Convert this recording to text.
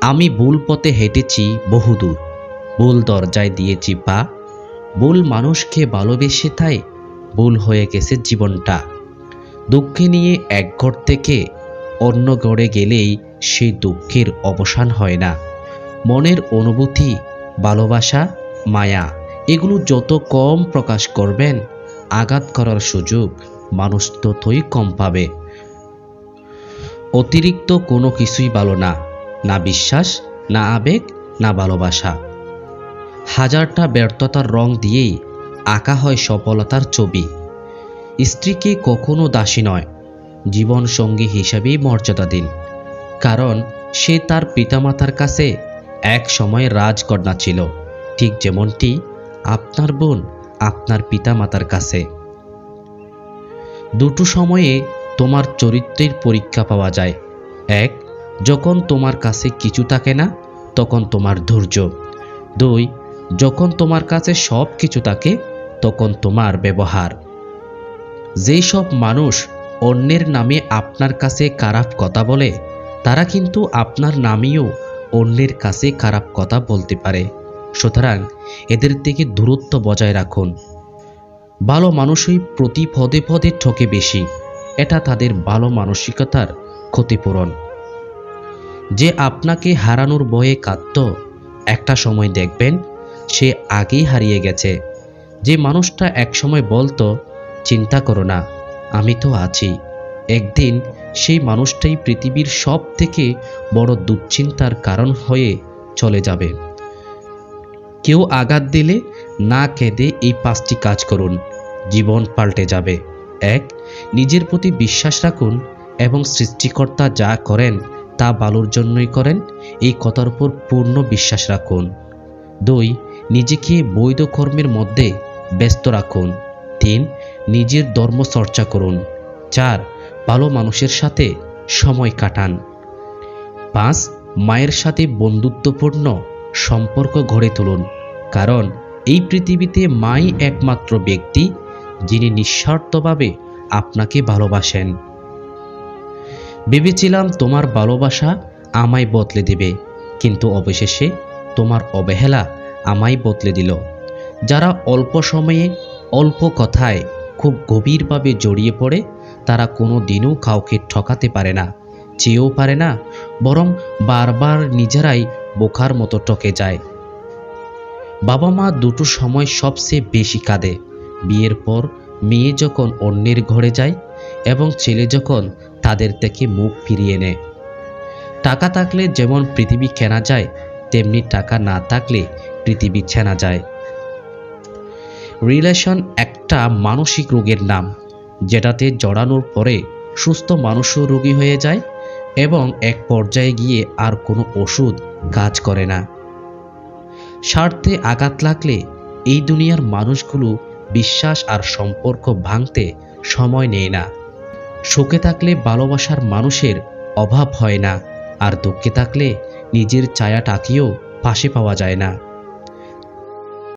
আমি ভুল পথে হেঁটেছি বহুদূর, ভুল দরজায় দিয়েছি পা, ভুল মানুষকে ভালোবেসে তাই ভুল হয়ে গেছে জীবনটা। দুঃখে নিয়ে এক ঘর থেকে অন্য ঘরে গেলেই সেই দুঃখের অবসান হয় না। মনের অনুভূতি, ভালোবাসা, মায়া এগুলো যত কম প্রকাশ করবেন, আঘাত করার সুযোগ মানুষ ততই কম পাবে। অতিরিক্ত কোনো কিছুই ভালো না, না বিশ্বাস, না আবেগ, না ভালোবাসা। হাজারটা ব্যর্থতার রং দিয়েই আঁকা হয় সফলতার ছবি। স্ত্রীকে কখনো দাসী নয়, জীবন সঙ্গী হিসাবেই মর্যাদা দিন, কারণ সে তার পিতামাতার কাছে এক সময় রাজকন্যা ছিল, ঠিক যেমনটি আপনার বোন আপনার পিতামাতার কাছে। দুটো সময়ে তোমার চরিত্রের পরীক্ষা পাওয়া যায়। এক, যখন তোমার কাছে কিছু থাকে না তখন তোমার ধৈর্য। দুই, যখন তোমার কাছে সব কিছু থাকে তখন তোমার ব্যবহার। যেই সব মানুষ অন্যের নামে আপনার কাছে খারাপ কথা বলে, তারা কিন্তু আপনার নামেও অন্যের কাছে খারাপ কথা বলতে পারে। সুতরাং এদের থেকে দূরত্ব বজায় রাখুন। ভালো মানুষই প্রতি পদে পদে ঠকে বেশি, এটা তাদের ভালো মানসিকতার ক্ষতিপূরণ। যে আপনাকে হারানোর ভয়ে কাঁদত, একটা সময় দেখবেন সে আগেই হারিয়ে গেছে। যে মানুষটা একসময় বলতো চিন্তা করো না, আমি তো আছি, একদিন সেই মানুষটাই পৃথিবীর সব থেকে বড় দুশ্চিন্তার কারণ হয়ে চলে যাবে। কেউ আঘাত দিলে না কেঁদে এই 5টি কাজ করুন, জীবন পাল্টে যাবে। 1, নিজের প্রতি বিশ্বাস রাখুন এবং সৃষ্টিকর্তা যা করেন তা ভালোর জন্যই করেন, এই কথার উপর পূর্ণ বিশ্বাস রাখুন। 2, নিজেকে বৈধ কর্মের মধ্যে ব্যস্ত রাখুন। 3, নিজের ধর্ম চর্চা করুন। 4, ভালো মানুষের সাথে সময় কাটান। 5, মায়ের সাথে বন্ধুত্বপূর্ণ সম্পর্ক গড়ে তুলুন, কারণ এই পৃথিবীতে মাই একমাত্র ব্যক্তি যিনি নিঃস্বার্থভাবে আপনাকে ভালোবাসেন। ভেবেছিলাম তোমার ভালোবাসা আমায় বদলে দেবে, কিন্তু অবশেষে তোমার অবহেলা আমায় বদলে দিল। যারা অল্প সময়ে অল্প কথায় খুব গভীরভাবে জড়িয়ে পড়ে, তারা কোনো দিনও কাউকে ঠকাতে পারে না, চেয়েও পারে না, বরং বারবার নিজেরাই বোকার মতো ঠকে যায়। বাবা মা দুটো সময় সবচেয়ে বেশি কাঁদে, বিয়ের পর মেয়ে যখন অন্যের ঘরে যায় এবং ছেলে যখন তাদের থেকে মুখ ফিরিয়ে নেয়। টাকা থাকলে যেমন পৃথিবী কেনা যায়, তেমনি টাকা না থাকলে পৃথিবী চেনা যায়। রিলেশন একটা মানসিক রোগের নাম, যেটাতে জড়ানোর পরে সুস্থ মানুষও রোগী হয়ে যায় এবং এক পর্যায়ে গিয়ে আর কোনো ওষুধ কাজ করে না। স্বার্থে আঘাত লাগলে এই দুনিয়ার মানুষগুলো বিশ্বাস আর সম্পর্ক ভাঙতে সময় নেয় না। সুখে থাকলে ভালোবাসার মানুষের অভাব হয় না, আর দুঃখে থাকলে নিজের ছায়াটাকেও পাশে পাওয়া যায় না।